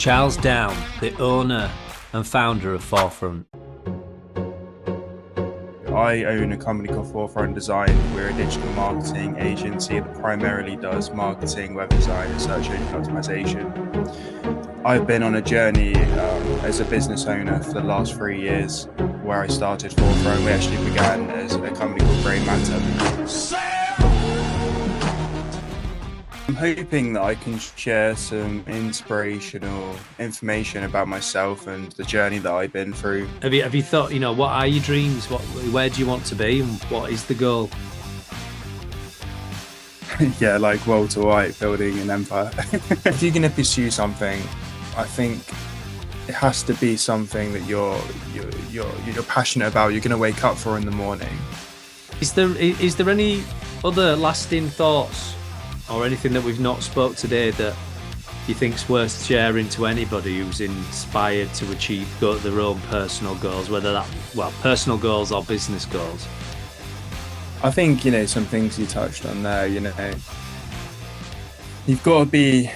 Charles Down, the owner and founder of Forefront. I own a company called Forefront Design. We're a digital marketing agency that primarily does marketing, web design, and search engine optimization. I've been on a journey as a business owner for the last 3 years, where I started Forefront. We actually began as a company called Grey Matter. I'm hoping that I can share some inspirational information about myself and the journey that I've been through. Have you thought, what are your dreams? Where do you want to be, and what is the goal? Yeah, like Walter White, building an empire. If you're going to pursue something, I think it has to be something that you're passionate about. You're going to wake up for in the morning. Is there any other lasting thoughts or anything that we've not spoke today that you think's worth sharing to anybody who's inspired to achieve their own personal goals, whether personal goals or business goals? I think, some things you touched on there, you've got to be...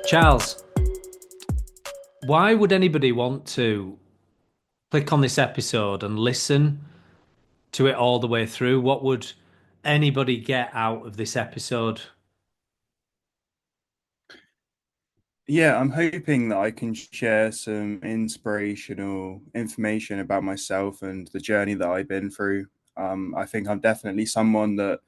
Charles, why would anybody want to click on this episode and listen to it all the way through? What would anybody get out of this episode? Yeah, I'm hoping that I can share some inspirational information about myself and the journey that I've been through. I think I'm definitely someone that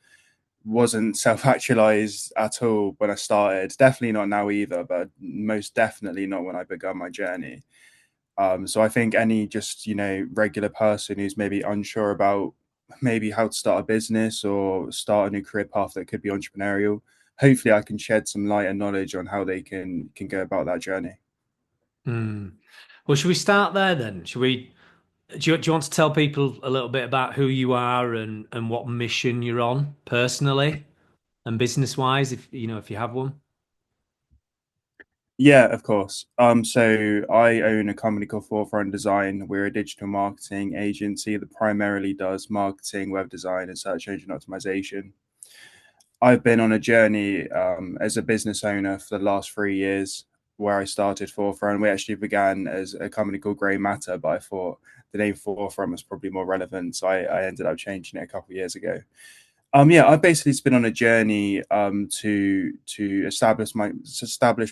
wasn't self-actualized at all when I started. Definitely not now either, but most definitely not when I began my journey. So I think any just, regular person who's maybe unsure about maybe how to start a business or start a new career path that could be entrepreneurial, hopefully I can shed some light and knowledge on how they can go about that journey. Well, should we start there then? Do you want to tell people a little bit about who you are and what mission you're on personally and business wise, if you have one? Yeah, of course. So I own a company called Forefront Design. We're a digital marketing agency that primarily does marketing, web design, and search engine optimization. I've been on a journey as a business owner for the last 3 years, where I started Forefront. We actually began as a company called Grey Matter, but I thought the name Forefront was probably more relevant, so I ended up changing it a couple of years ago. Yeah, I've basically been on a journey to establish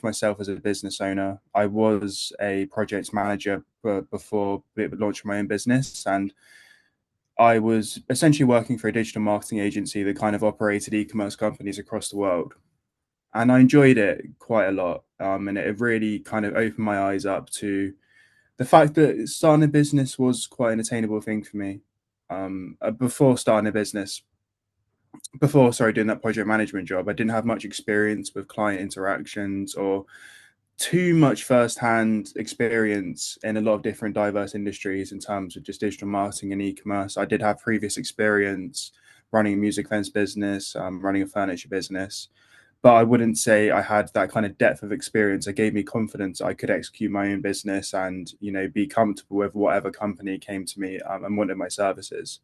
myself as a business owner. I was a project manager before launching my own business, and I was essentially working for a digital marketing agency that kind of operated e-commerce companies across the world. And I enjoyed it quite a lot. And it really kind of opened my eyes up to the fact that starting a business was quite an attainable thing for me. Before starting a business, doing that project management job, I didn't have much experience with client interactions or too much first-hand experience in a lot of different diverse industries in terms of just digital marketing and e-commerce. I did have previous experience running a music events business, running a furniture business, but I wouldn't say I had that kind of depth of experience. It gave me confidence I could execute my own business and, be comfortable with whatever company came to me and wanted my services.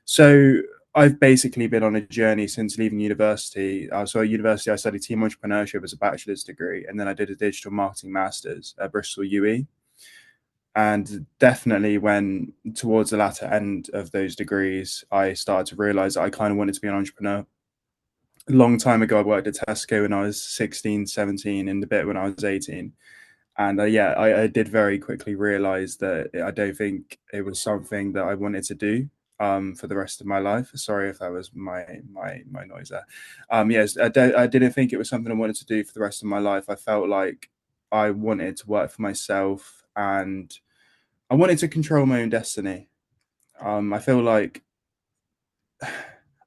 So I've basically been on a journey since leaving university. So at university, I studied team entrepreneurship as a bachelor's degree, and then I did a digital marketing master's at Bristol UE. And definitely when towards the latter end of those degrees, I started to realize that I kind of wanted to be an entrepreneur. A long time ago, I worked at Tesco when I was 16, 17, and a bit when I was 18. And I did very quickly realize that I don't think it was something that I wanted to do for the rest of my life. Sorry if that was my noise there. Yes, I didn't think it was something I wanted to do for the rest of my life. I felt like I wanted to work for myself and I wanted to control my own destiny. I feel like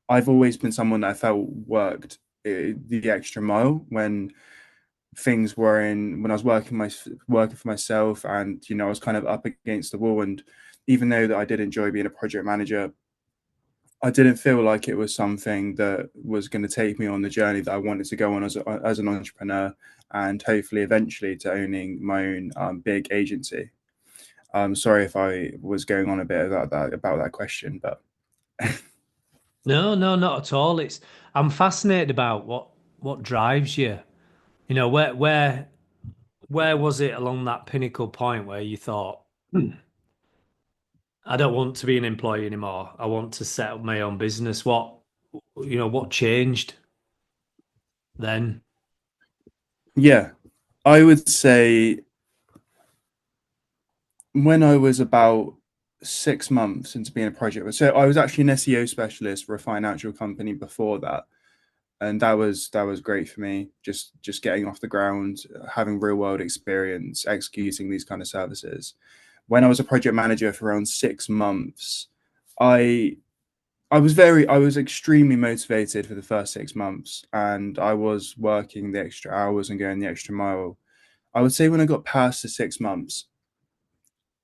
I've always been someone that I felt worked the extra mile when things were when I was working for myself, and I was kind of up against the wall. And even though that I did enjoy being a project manager, I didn't feel like it was something that was going to take me on the journey that I wanted to go on as an entrepreneur, and hopefully eventually to owning my own big agency. Sorry if I was going on a bit about that question, but No, no, not at all. I'm fascinated about what drives you. You know, where was it along that pinnacle point where you thought, I don't want to be an employee anymore. I want to set up my own business. What changed then? Yeah, I would say when I was about 6 months into being a project, so I was actually an SEO specialist for a financial company before that, and that was great for me. Just getting off the ground, having real world experience, executing these kind of services. When I was a project manager for around 6 months, I I was extremely motivated for the first 6 months, and I was working the extra hours and going the extra mile. I would say when I got past the 6 months,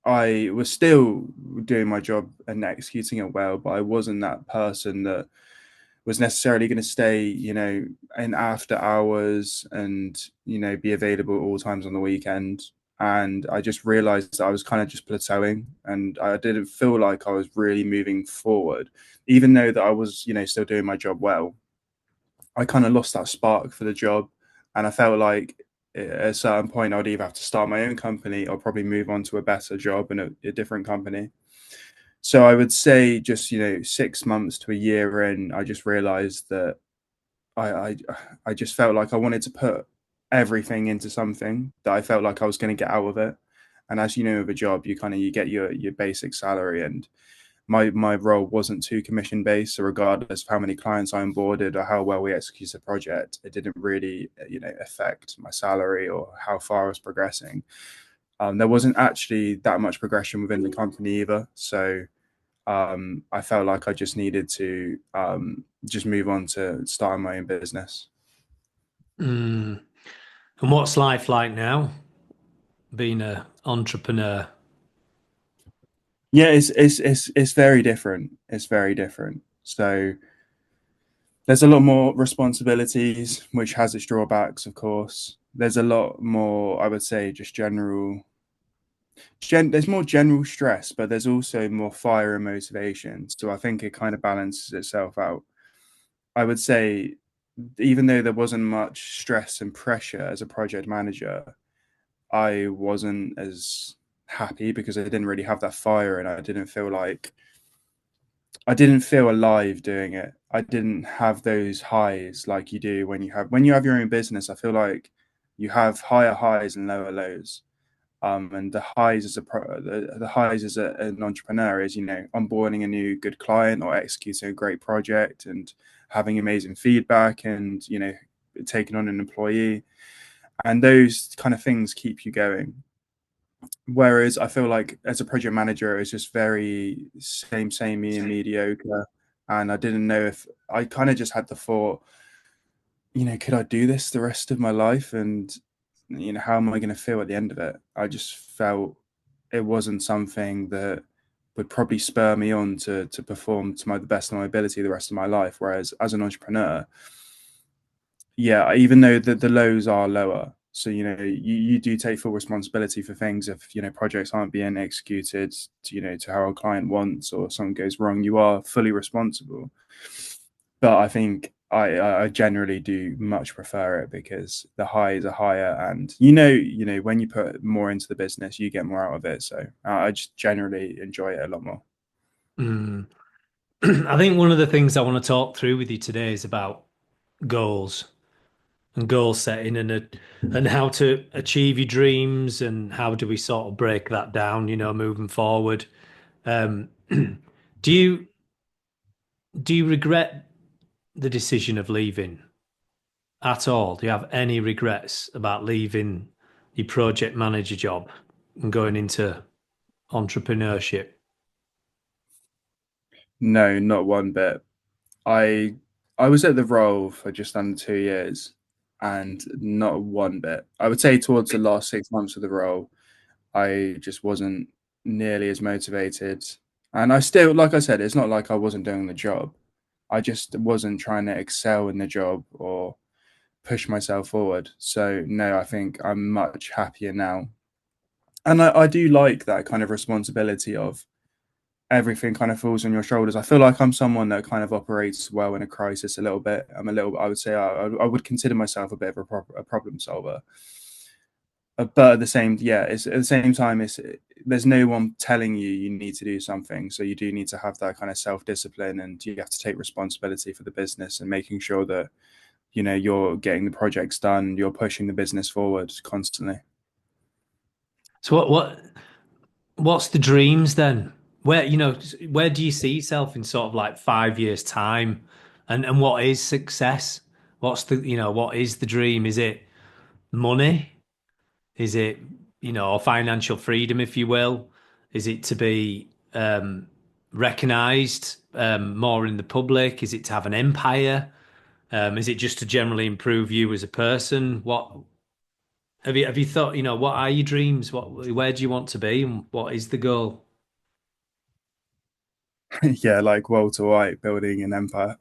I was still doing my job and executing it well, but I wasn't that person that was necessarily going to stay, in after hours and, be available at all times on the weekend. And I just realized that I was kind of just plateauing and I didn't feel like I was really moving forward, even though that I was, still doing my job well. I kind of lost that spark for the job. And I felt like at a certain point, I'd either have to start my own company or probably move on to a better job in a different company. So I would say just, 6 months to a year in, I just realized that I, I, I just felt like I wanted to put everything into something that I felt like I was going to get out of it. And as you know, with a job, you get your basic salary, and my role wasn't too commission based. So regardless of how many clients I onboarded or how well we executed the project, it didn't really affect my salary or how far I was progressing. There wasn't actually that much progression within the company either. So I felt like I just needed to just move on to starting my own business. Mm. And what's life like now, being an entrepreneur? Yeah, it's very different. It's very different. So there's a lot more responsibilities, which has its drawbacks, of course. There's a lot more, I would say, just there's more general stress, but there's also more fire and motivation. So I think it kind of balances itself out. I would say, even though there wasn't much stress and pressure as a project manager, I wasn't as happy because I didn't really have that fire and I didn't feel alive doing it. I didn't have those highs like you do when you have your own business. I feel like you have higher highs and lower lows. And the highs as the highs as an entrepreneur is onboarding a new good client or executing a great project and having amazing feedback and taking on an employee, and those kind of things keep you going. Whereas I feel like as a project manager, it's just very samey and mediocre. And I didn't know if I kind of just had the thought, could I do this the rest of my life? And, how am I going to feel at the end of it? I just felt it wasn't something that would probably spur me on to perform to the best of my ability the rest of my life. Whereas as an entrepreneur, yeah, even though the lows are lower, so you do take full responsibility for things if projects aren't being executed to how a client wants or something goes wrong, you are fully responsible. But I think I generally do much prefer it because the highs are higher, and when you put more into the business, you get more out of it. So I just generally enjoy it a lot more. Mm. I think one of the things I want to talk through with you today is about goals and goal setting and how to achieve your dreams and how do we sort of break that down, moving forward. Um, do you regret the decision of leaving at all? Do you have any regrets about leaving your project manager job and going into entrepreneurship? No, not one bit. I I was at the role for just under 2 years, and not one bit. I would say towards the last 6 months of the role, I just wasn't nearly as motivated. And I still, like I said, it's not like I wasn't doing the job. I just wasn't trying to excel in the job or push myself forward. So no, I think I'm much happier now. And I do like that kind of responsibility of everything kind of falls on your shoulders. I feel like I'm someone that kind of operates well in a crisis a little bit. I'm a little, I would say, I would consider myself a bit of a problem solver. But at the same, yeah, it's at the same time, it's there's no one telling you you need to do something. So you do need to have that kind of self discipline, and you have to take responsibility for the business and making sure that you're getting the projects done, you're pushing the business forward constantly. So what's the dreams then? Where, where do you see yourself in sort of like 5 years' time? And what is success? What's what is the dream? Is it money? Is it, financial freedom, if you will? Is it to be recognized more in the public? Is it to have an empire? Is it just to generally improve you as a person? What have you thought, what are your dreams? Where do you want to be and what is the goal? Yeah, like Walter White building an empire.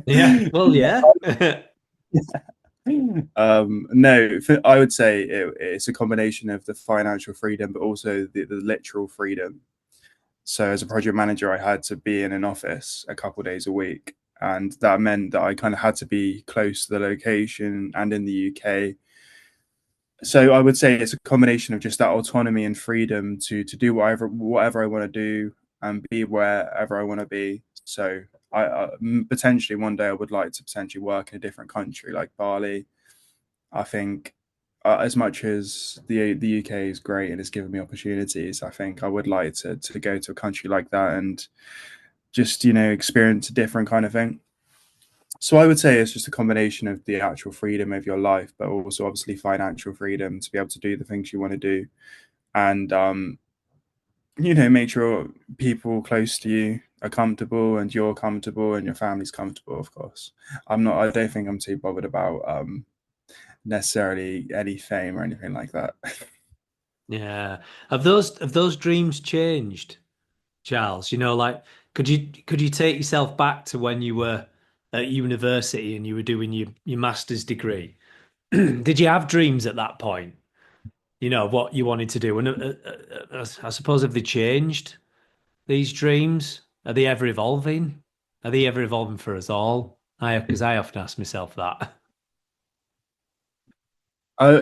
Yeah, well, yeah. No, I would say it's a combination of the financial freedom, but also the literal freedom. So as a project manager, I had to be in an office a couple of days a week, and that meant that I kind of had to be close to the location and in the UK. So I would say it's a combination of just that autonomy and freedom to do whatever I want to do and be wherever I want to be. So potentially one day I would like to potentially work in a different country like Bali. I think as much as the UK is great and it's given me opportunities, I think I would like to go to a country like that and just experience a different kind of thing. So I would say it's just a combination of the actual freedom of your life, but also obviously financial freedom to be able to do the things you want to do, and make sure people close to you are comfortable and you're comfortable and your family's comfortable. Of course, I'm not. I don't think I'm too bothered about necessarily any fame or anything like that. Yeah. Have those dreams changed, Charles? Like could you take yourself back to when you were at university and you were doing your master's degree? Did you have dreams at that point? What you wanted to do, and I suppose have they changed these dreams? Are they ever evolving? Are they ever evolving for us all? Because I often ask myself that.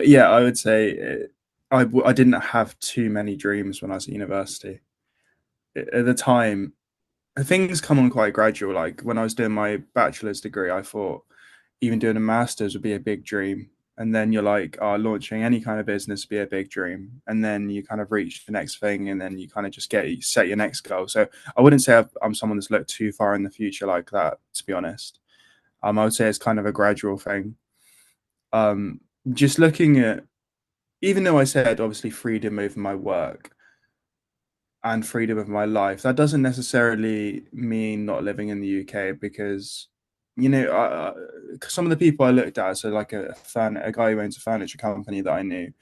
Yeah, I would say I didn't have too many dreams when I was at university. At the time, things come on quite gradual. Like when I was doing my bachelor's degree, I thought even doing a master's would be a big dream. And then you're like, oh, launching any kind of business would be a big dream. And then you kind of reach the next thing, and then you kind of just set your next goal. So I wouldn't say I'm someone that's looked too far in the future like that, to be honest. I would say it's kind of a gradual thing. Um, just looking at, even though I said obviously freedom over my work and freedom of my life, that doesn't necessarily mean not living in the UK because, some of the people I looked at, so like a guy who owns a furniture company that I knew,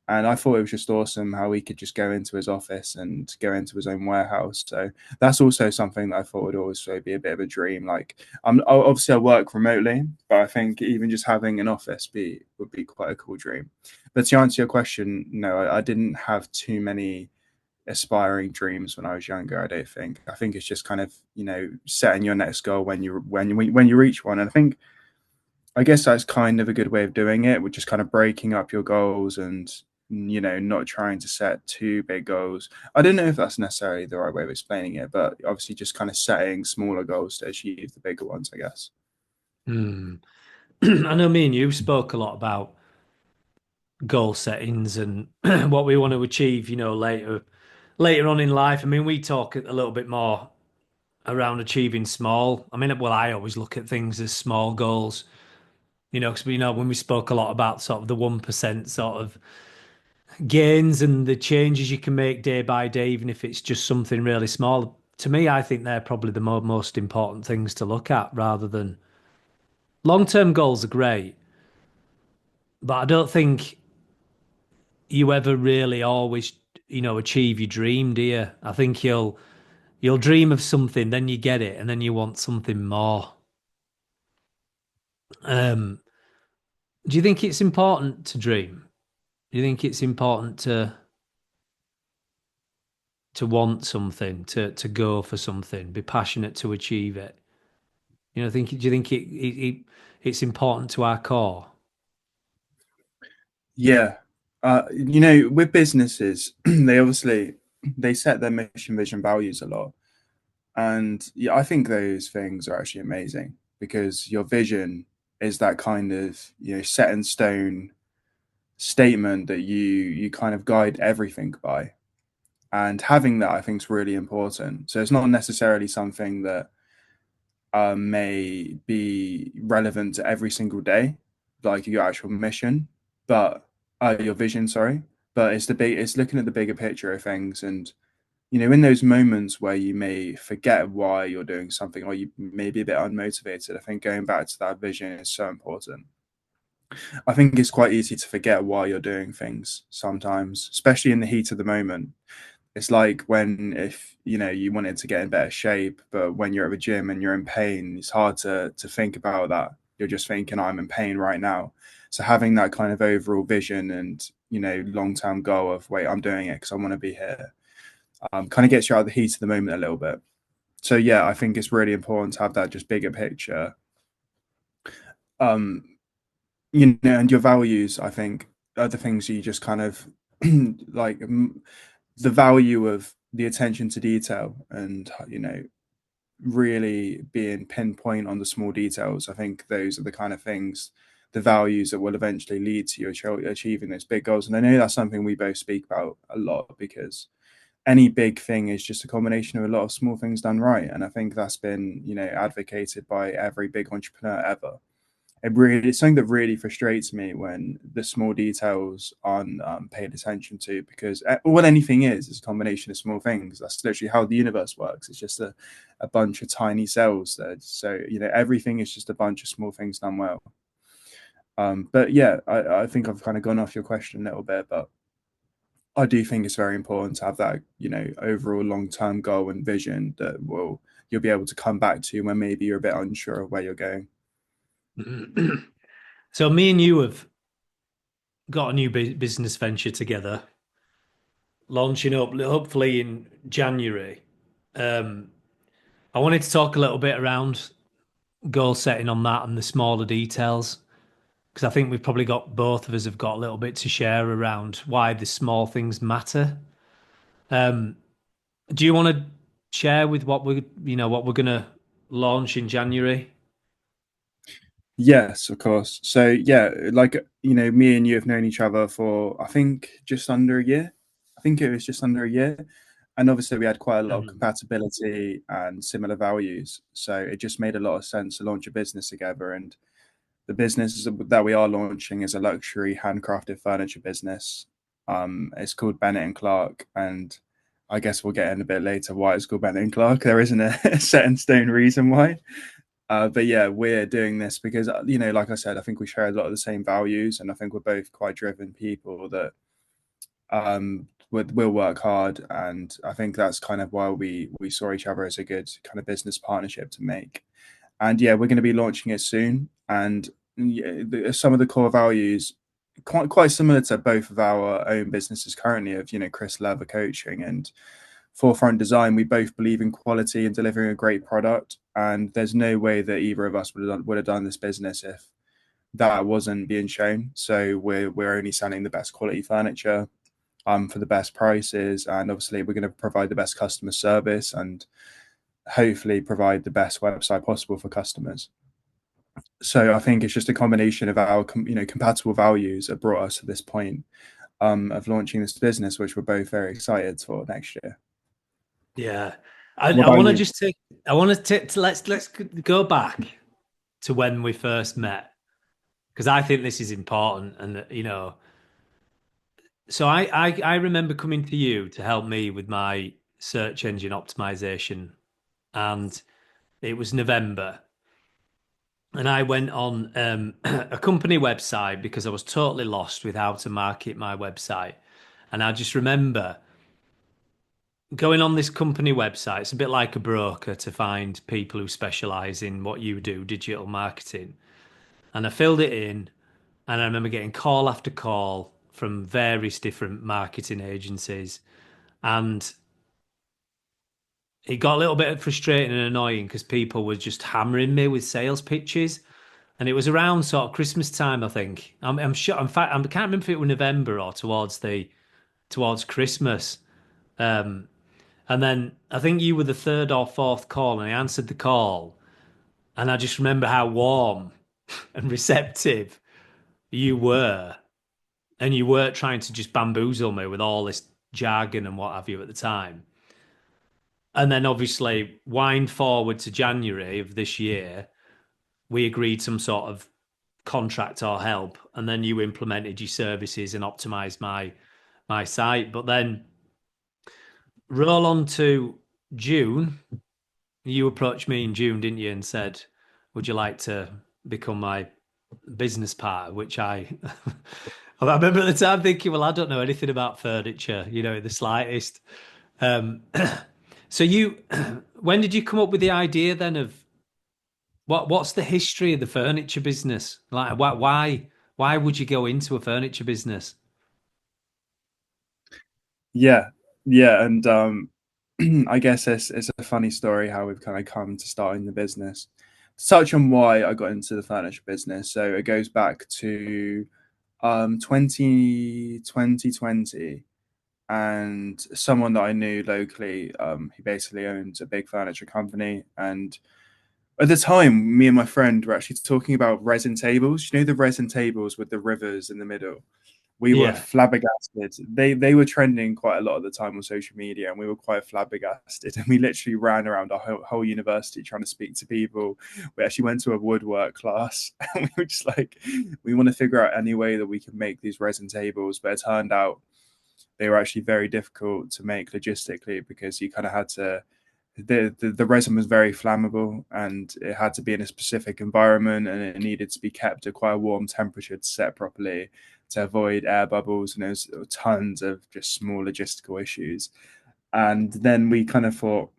and I thought it was just awesome how he could just go into his office and go into his own warehouse. So that's also something that I thought would also be a bit of a dream. Like, obviously I work remotely, but I think even just having an office would be quite a cool dream. But to answer your question, no, I didn't have too many aspiring dreams when I was younger. I don't think. I think it's just kind of setting your next goal when you reach one. And I guess that's kind of a good way of doing it, which is kind of breaking up your goals and not trying to set too big goals. I don't know if that's necessarily the right way of explaining it, but obviously just kind of setting smaller goals to achieve the bigger ones, I guess. Hmm. I know me and you spoke a lot about goal settings and what we want to achieve, later on in life. I mean, we talk a little bit more around achieving small. I mean, well, I always look at things as small goals, because we know when we spoke a lot about sort of the 1% sort of gains and the changes you can make day by day, even if it's just something really small. To me, I think they're probably the most important things to look at rather than long-term goals are great, but I don't think you ever really always, achieve your dream, do you? I think you'll dream of something, then you get it, and then you want something more. Um, do you think it's important to dream? Do you think it's important want something, to go for something, be passionate to achieve it. Do you think it's important to our core? Yeah. With businesses, they set their mission, vision, values a lot. And yeah, I think those things are actually amazing because your vision is that kind of, set in stone statement that you kind of guide everything by. And having that I think is really important. So it's not necessarily something that may be relevant to every single day, like your actual mission, but your vision, sorry. But it's looking at the bigger picture of things, and in those moments where you may forget why you're doing something, or you may be a bit unmotivated, I think going back to that vision is so important. I think it's quite easy to forget why you're doing things sometimes, especially in the heat of the moment. It's like when if you wanted to get in better shape, but when you're at the gym and you're in pain, it's hard to think about that. You're just thinking, I'm in pain right now. So having that kind of overall vision and long term goal of wait, I'm doing it because I want to be here, kind of gets you out of the heat of the moment a little bit. So yeah, I think it's really important to have that just bigger picture. Um, and your values, I think, are the things you just kind of like the value of the attention to detail and really being pinpoint on the small details. I think those are the kind of things, the values that will eventually lead to you achieving those big goals. And I know that's something we both speak about a lot because any big thing is just a combination of a lot of small things done right. And I think that's been, advocated by every big entrepreneur ever. It's something that really frustrates me when the small details aren't paid attention to, because what anything is a combination of small things. That's literally how the universe works. It's just a bunch of tiny cells there. So everything is just a bunch of small things done well. But yeah, I think I've kind of gone off your question a little bit, but I do think it's very important to have that overall long term goal and vision that will you'll be able to come back to when maybe you're a bit unsure of where you're going. So me and you have got a new business venture together, launching up hopefully in January. Um, I wanted to talk a little bit around goal setting on that and the smaller details, because I think we've probably got both of us have got a little bit to share around why the small things matter. Um, do you want to share with what we're gonna launch in January? Yes, of course. So yeah, like me and you have known each other for I think just under a year. I think it was just under a year. And obviously we had quite a lot of Mhm. compatibility and similar values. So it just made a lot of sense to launch a business together. And the business that we are launching is a luxury handcrafted furniture business. It's called Bennett and Clark, and I guess we'll get in a bit later why it's called Bennett and Clark. There isn't a set in stone reason why. But yeah, we're doing this because like I said, I think we share a lot of the same values, and I think we're both quite driven people that will work hard, and I think that's kind of why we saw each other as a good kind of business partnership to make. And yeah, we're going to be launching it soon, and yeah, some of the core values quite similar to both of our own businesses currently of Chris Leather Coaching and Forefront Design. We both believe in quality and delivering a great product, and there's no way that either of us would have done this business if that wasn't being shown. So we're only selling the best quality furniture for the best prices, and obviously we're going to provide the best customer service and hopefully provide the best website possible for customers. So I think it's just a combination of our compatible values that brought us to this point of launching this business, which we're both very excited for next year. Yeah, What I about want to you? just take. I want to take. Let's go back to when we first met, because I think this is important. And so I remember coming to you to help me with my search engine optimization, and it was November, and I went on a company website because I was totally lost with how to market my website, and I just remember going on this company website. It's a bit like a broker to find people who specialize in what you do, digital marketing. And I filled it in, and I remember getting call after call from various different marketing agencies. And it got a little bit frustrating and annoying because people were just hammering me with sales pitches. And it was around sort of Christmas time, I think. I'm sure. In fact, I can't remember if it was November or towards Christmas. Um, and then I think you were the third or fourth call, and I answered the call, and I just remember how warm and receptive you were, and you weren't trying to just bamboozle me with all this jargon and what have you at the time. And then obviously wind forward to January of this year, we agreed some sort of contract or help, and then you implemented your services and optimized my site. But then roll on to June. You approached me in June, didn't you, and said, "Would you like to become my business partner?" Which I remember at the time thinking, "Well, I don't know anything about furniture, the slightest." Um, so when did you come up with the idea then of what's the history of the furniture business? Like, why would you go into a furniture business? Yeah, yeah, and I guess it's a funny story how we've kind of come to starting the business. To touch on why I got into the furniture business, so it goes back to 2020, and someone that I knew locally, he basically owns a big furniture company, and at the time, me and my friend were actually talking about resin tables. You know the resin tables with the rivers in the middle. We were Yeah. flabbergasted. They were trending quite a lot at the time on social media, and we were quite flabbergasted. And we literally ran around our whole university trying to speak to people. We actually went to a woodwork class, and we were just like, we want to figure out any way that we can make these resin tables. But it turned out they were actually very difficult to make logistically because you kind of had to the resin was very flammable and it had to be in a specific environment and it needed to be kept at quite a warm temperature to set properly to avoid air bubbles, and there's tons of just small logistical issues. And then we kind of thought,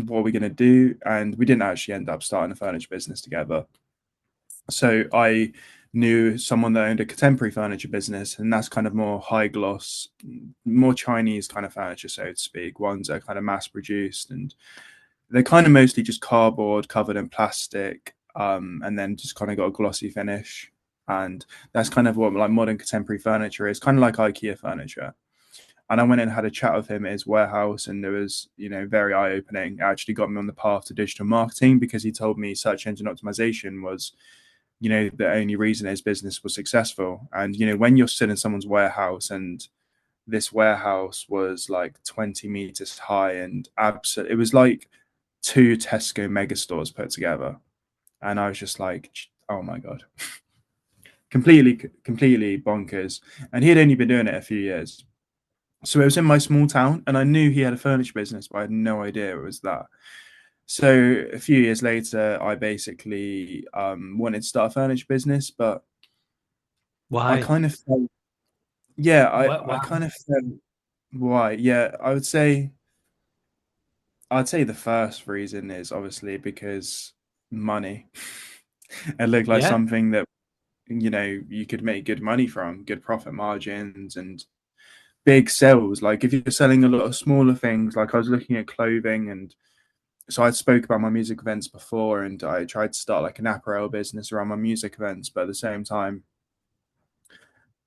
what are we going to do? And we didn't actually end up starting a furniture business together. So I knew someone that owned a contemporary furniture business, and that's kind of more high gloss, more Chinese kind of furniture, so to speak, ones that are kind of mass produced, and they're kind of mostly just cardboard covered in plastic, and then just kind of got a glossy finish. And that's kind of what like modern contemporary furniture is, kind of like IKEA furniture. And I went and had a chat with him at his warehouse, and it was, very eye opening. It actually got me on the path to digital marketing because he told me search engine optimization was, the only reason his business was successful. And, when you're sitting in someone's warehouse, and this warehouse was like 20 meters high and absolute, it was like two Tesco mega stores put together. And I was just like, oh my God, completely bonkers. And he had only been doing it a few years. So it was in my small town, and I knew he had a furniture business, but I had no idea it was that. So a few years later, I basically wanted to start a furniture business, but I Why? kind of felt, yeah, I Why? kind of felt why. Yeah, I'd say the first reason is obviously because money. It looked like Yeah. something that you could make good money from, good profit margins and big sales. Like if you're selling a lot of smaller things, like I was looking at clothing, and so I spoke about my music events before, and I tried to start like an apparel business around my music events, but at the same time,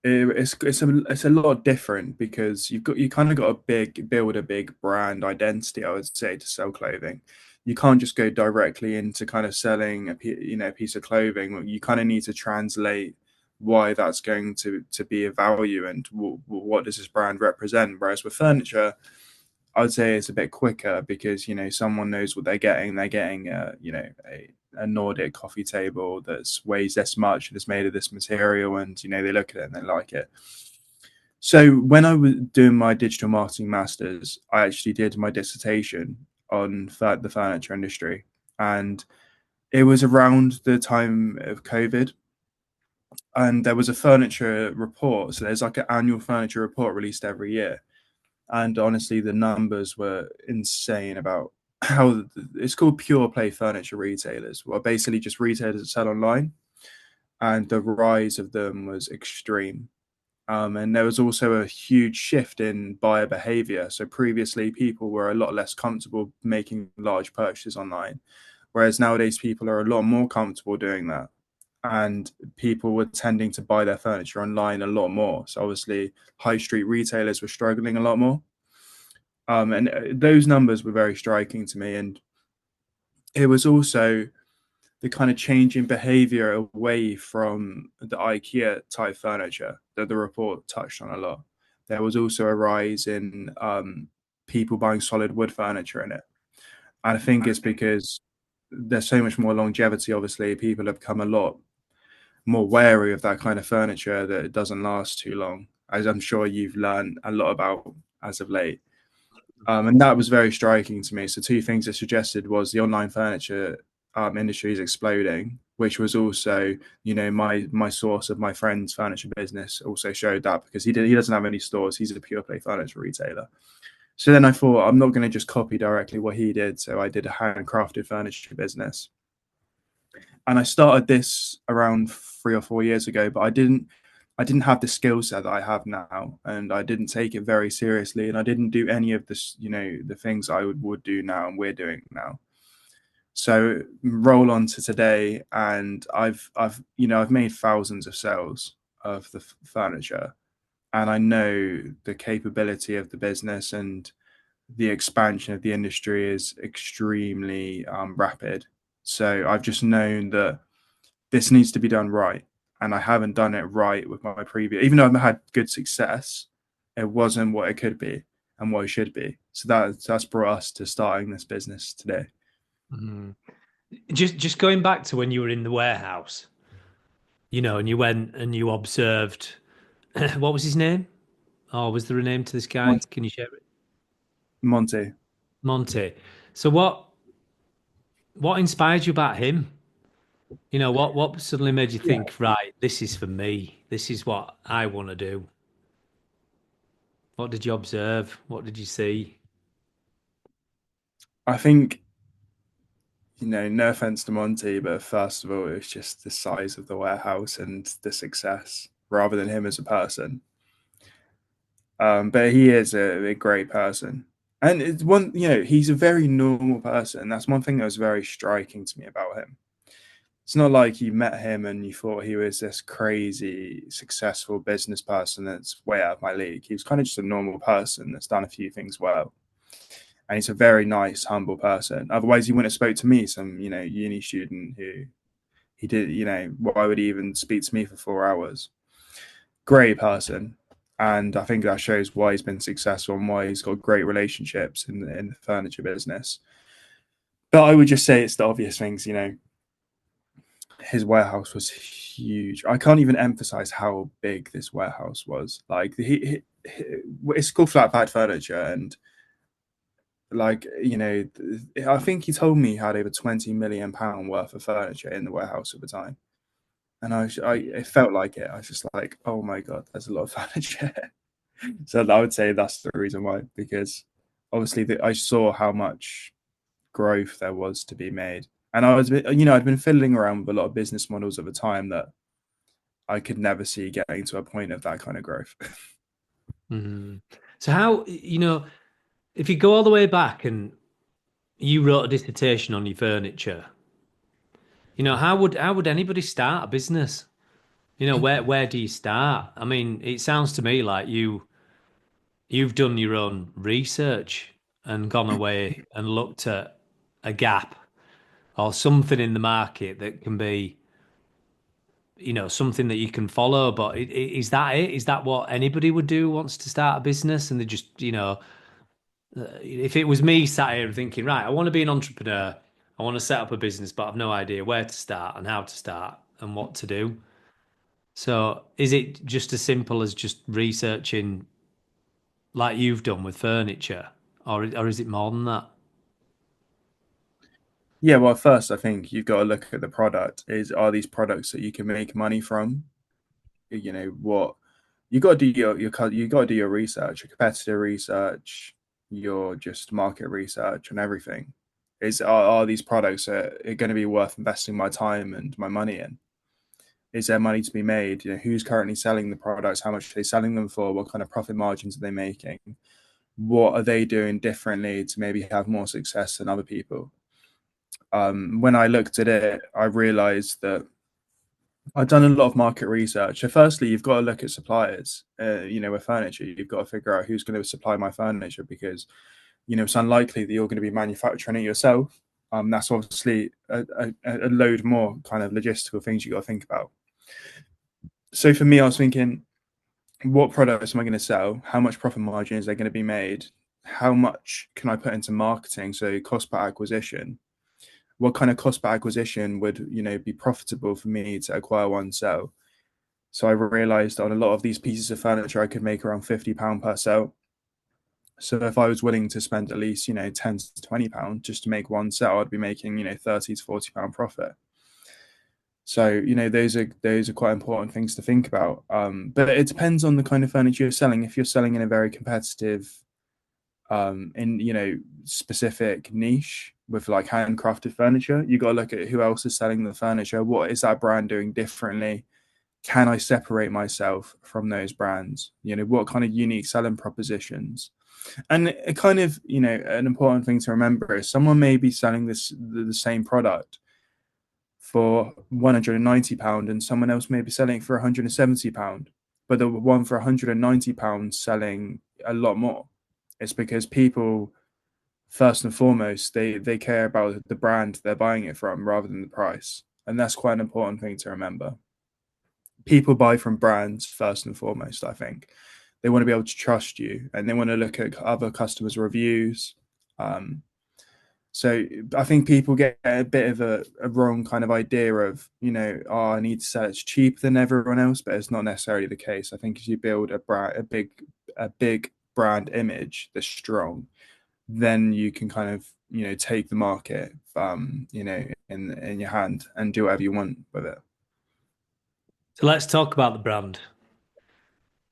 it's a lot different because you kind of got to build a big brand identity, I would say, to sell clothing. You can't just go directly into kind of selling a piece of clothing. You kind of need to translate why that's going to be a value, and what does this brand represent. Whereas with furniture, I would say it's a bit quicker because someone knows what they're getting. They're getting a Nordic coffee table that weighs this much and is made of this material, and they look at it and they like it. So when I was doing my digital marketing masters, I actually did my dissertation on the furniture industry, and it was around the time of COVID, and there was a furniture report. So there's like an annual furniture report released every year, and honestly, the numbers were insane about how it's called pure play furniture retailers, well, basically just retailers that sell online, and the rise of them was extreme. And there was also a huge shift in buyer behavior. So previously, people were a lot less comfortable making large purchases online, whereas nowadays people are a lot more comfortable doing that. And people were tending to buy their furniture online a lot more. So obviously, high street retailers were struggling a lot more. And those numbers were very striking to me. And it was also the kind of change in behavior away from the IKEA type furniture that the report touched on a lot. There was also a rise in people buying solid wood furniture in it. And I think it's because there's so much more longevity. Obviously, people have become a lot more wary of that kind of furniture that it doesn't last too long, as I'm sure you've learned a lot about as of late. And that was very striking to me. So two things it suggested was the online furniture industry is exploding, which was also, my source of my friend's furniture business also showed that because he doesn't have any stores. He's a pure play furniture retailer. So then I thought I'm not going to just copy directly what he did. So I did a handcrafted furniture business, and I started this around 3 or 4 years ago, but I didn't have the skill set that I have now, and I didn't take it very seriously, and I didn't do any of this, the things I would do now and we're doing now. So roll on to today, and I've made thousands of sales of the furniture, and I know the capability of the business and the expansion of the industry is extremely rapid. So I've just known that this needs to be done right. And I haven't done it right with my previous, even though I've had good success, it wasn't what it could be and what it should be. So that's brought us to starting this business today. Mm. Just going back to when you were in the warehouse, and you went and you observed, what was his name? Oh, was there a name to this guy? Monty. Can you share it? Monty. Monty. So what inspired you about him? What suddenly made you Yeah. think, right, this is for me. This is what I want to do. What did you observe? What did you see? I think, no offense to Monty, but first of all, it was just the size of the warehouse and the success rather than him as a person. But he is a great person. And it's he's a very normal person. That's one thing that was very striking to me about him. It's not like you met him and you thought he was this crazy successful business person that's way out of my league. He was kind of just a normal person that's done a few things well. And he's a very nice, humble person. Otherwise, he wouldn't have spoke to me, some, uni student who he did, why would he even speak to me for 4 hours? Great person. And I think that shows why he's been successful and why he's got great relationships in the furniture business. But I would just say it's the obvious things, his warehouse was huge. I can't even emphasize how big this warehouse was. Like it's called Flat Pack Furniture, and like I think he told me he had over £20 million worth of furniture in the warehouse at the time, and it felt like it. I was just like, oh my god, there's a lot of furniture. So I would say that's the reason why, because obviously I saw how much growth there was to be made. And I'd been fiddling around with a lot of business models at the time that I could never see getting to a point of that kind of growth. Mhm. So how, if you go all the way back and you wrote a dissertation on your furniture, how would anybody start a business? Where do you start? I mean, it sounds to me like you've done your own research and gone away and looked at a gap or something in the market that can be, something that you can follow. But is that it? Is that what anybody would do who wants to start a business? And they just, if it was me sat here thinking, right, I want to be an entrepreneur, I want to set up a business, but I've no idea where to start and how to start and what to do. So is it just as simple as just researching like you've done with furniture, or is it more than that? Yeah, well, first I think you've got to look at the product. Are these products that you can make money from? What you got to do you got to do your research, your competitor research, your just market research, and everything. Are these products are going to be worth investing my time and my money in? is there money to be made? Who's currently selling the products? How much are they selling them for? What kind of profit margins are they making? What are they doing differently to maybe have more success than other people? When I looked at it, I realized that I've done a lot of market research. So firstly, you've got to look at suppliers. With furniture, you've got to figure out who's going to supply my furniture, because it's unlikely that you're going to be manufacturing it yourself. That's obviously a load more kind of logistical things you got to think about. So for me, I was thinking, what products am I going to sell? How much profit margin is there going to be made? How much can I put into marketing? So cost per acquisition. What kind of cost per acquisition would be profitable for me to acquire one sale? So I realized on a lot of these pieces of furniture, I could make around £50 per sale. So if I was willing to spend at least, £10 to £20 just to make one sale, I'd be making, £30 to £40 profit. So, those are quite important things to think about. But it depends on the kind of furniture you're selling. If you're selling in a very competitive, specific niche with like handcrafted furniture, you got to look at who else is selling the furniture. What is that brand doing differently? Can I separate myself from those brands? What kind of unique selling propositions? And it kind of, an important thing to remember is someone may be selling the same product for £190 and someone else may be selling it for £170, but the one for £190 selling a lot more. It's because people, first and foremost, they care about the brand they're buying it from rather than the price. And that's quite an important thing to remember. People buy from brands first and foremost, I think. They want to be able to trust you, and they want to look at other customers' reviews. So I think people get a bit of a wrong kind of idea of, I need to sell it cheaper than everyone else, but it's not necessarily the case. I think if you build a big brand image that's strong, then you can kind of, take the market, in your hand and do whatever you want with it. So let's talk about the brand.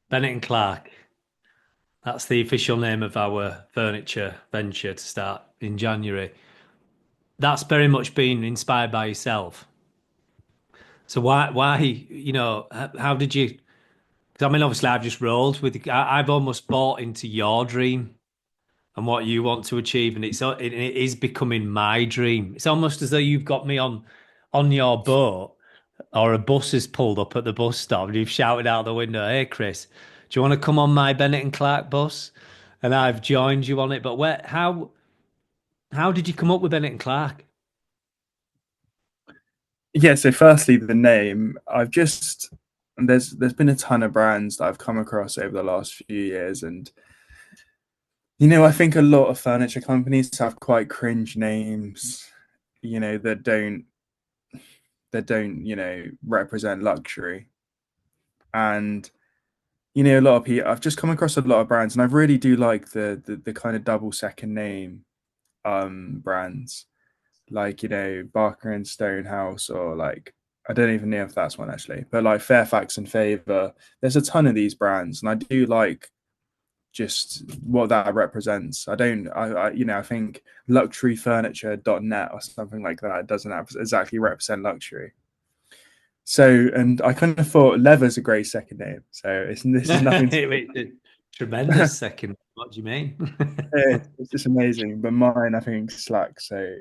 Bennett and Clark. That's the official name of our furniture venture to start in January. That's very much been inspired by yourself. So why, how did you? Because I mean, obviously, I've just rolled with. I've almost bought into your dream and what you want to achieve, and it is becoming my dream. It's almost as though you've got me on your boat, or a bus has pulled up at the bus stop, and you've shouted out the window, "Hey, Chris, do you want to come on my Bennett and Clark bus?" And I've joined you on it. But how did you come up with Bennett and Clark? Yeah, so firstly, the name. There's been a ton of brands that I've come across over the last few years, and I think a lot of furniture companies have quite cringe names, that don't represent luxury. And a lot of people, I've just come across a lot of brands, and I really do like the kind of double second name brands, like Barker and Stonehouse, or like, I don't even know if that's one actually, but like Fairfax and Favor. There's a ton of these brands, and I do like just what that represents. I don't, I think luxuryfurniture.net or something like that doesn't exactly represent luxury. So, and I kind of thought Leather's a great second name. So this is nothing to, It's a tremendous second. What do you mean? it's just amazing. But mine, I think, Slack. So,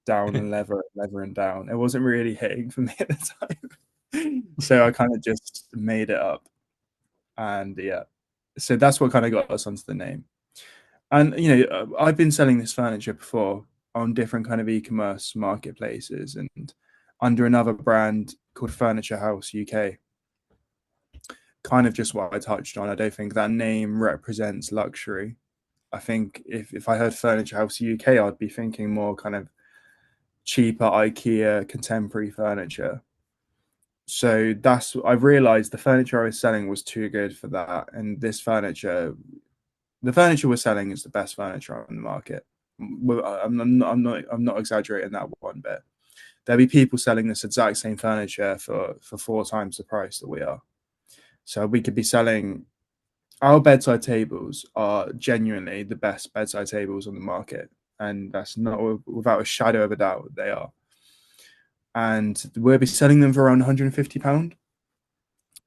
down and leather and down. It wasn't really hitting for me at the time. So I kind of just made it up. And yeah, so that's what kind of got us onto the name. And I've been selling this furniture before on different kind of e-commerce marketplaces and under another brand called Furniture House UK. Kind of just what I touched on. I don't think that name represents luxury. I think if I heard Furniture House UK, I'd be thinking more kind of cheaper IKEA contemporary furniture. So I realized the furniture I was selling was too good for that, and the furniture we're selling is the best furniture on the market. I'm not exaggerating that one bit. There'll be people selling this exact same furniture for 4 times the price that we are. So we could be selling, our bedside tables are genuinely the best bedside tables on the market, and that's not without a shadow of a doubt they are. and we'll be selling them for around £150,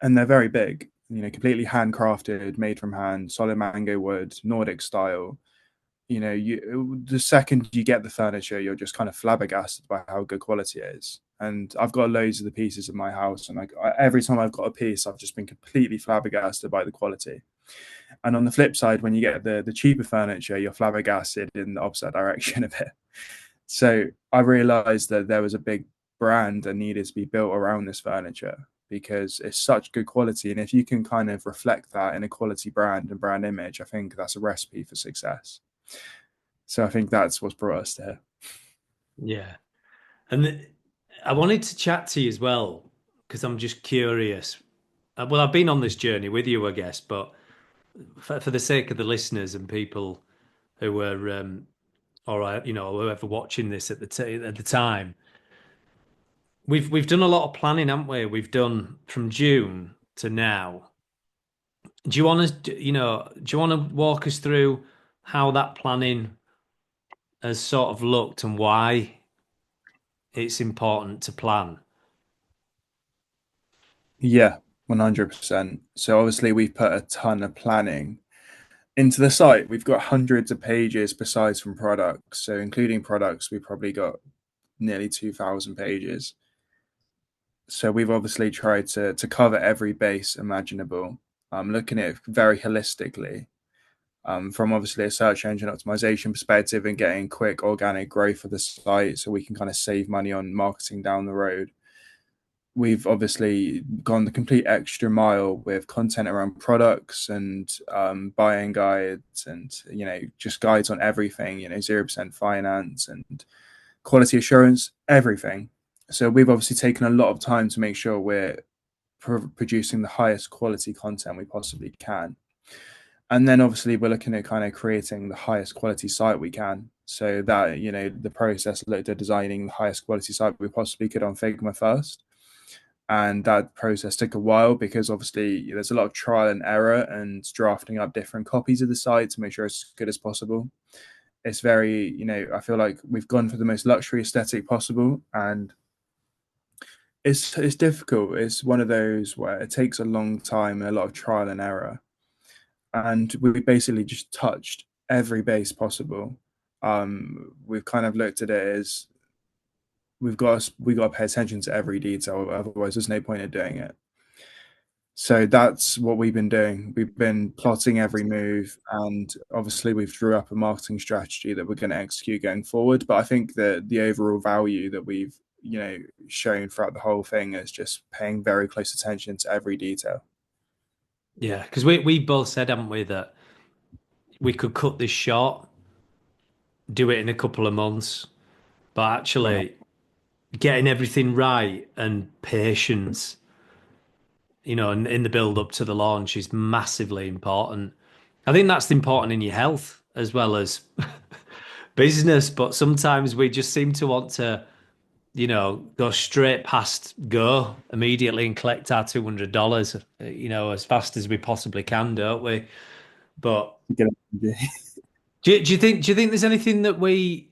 and they're very big. Completely handcrafted, made from hand, solid mango wood, Nordic style. The second you get the furniture, you're just kind of flabbergasted by how good quality it is. And I've got loads of the pieces in my house, and every time I've got a piece, I've just been completely flabbergasted by the quality. And on the flip side, when you get the cheaper furniture, you're flabbergasted in the opposite direction a bit. So I realized that there was a big brand that needed to be built around this furniture because it's such good quality. And if you can kind of reflect that in a quality brand and brand image, I think that's a recipe for success. So I think that's what's brought us there. Yeah. And I wanted to chat to you as well because I'm just curious. Well, I've been on this journey with you, I guess, but for the sake of the listeners and people who were, or whoever watching this at the time, we've done a lot of planning, haven't we? We've done from June to now. Do you want to, do you want to walk us through how that planning has sort of looked and why it's important to plan? Yeah, 100%. So obviously we've put a ton of planning into the site. We've got hundreds of pages besides from products. So including products, we've probably got nearly 2,000 pages. So we've obviously tried to cover every base imaginable, looking at it very holistically, from obviously a search engine optimization perspective and getting quick organic growth for the site so we can kind of save money on marketing down the road. We've obviously gone the complete extra mile with content around products and buying guides and just guides on everything, 0% finance and quality assurance, everything. So we've obviously taken a lot of time to make sure we're producing the highest quality content we possibly can. And then obviously we're looking at kind of creating the highest quality site we can. So that, the process looked at designing the highest quality site we possibly could on Figma first. And that process took a while because obviously there's a lot of trial and error and drafting up different copies of the site to make sure it's as good as possible. It's very, I feel like we've gone for the most luxury aesthetic possible, and it's difficult. It's one of those where it takes a long time and a lot of trial and error. And we basically just touched every base possible. We've kind of looked at it as we got to pay attention to every detail, otherwise there's no point in doing it. So that's what we've been doing. We've been plotting every move, and obviously we've drew up a marketing strategy that we're going to execute going forward. But I think that the overall value that we've shown throughout the whole thing is just paying very close attention to every detail. Yeah, because we both said, haven't we, that we could cut this short, do it in a couple of months, but Well, actually getting everything right and patience, in the build up to the launch is massively important. I think that's important in your health as well as business, but sometimes we just seem to want to, go straight past go immediately and collect our $200, as fast as we possibly can, don't we? But do you think there's anything that we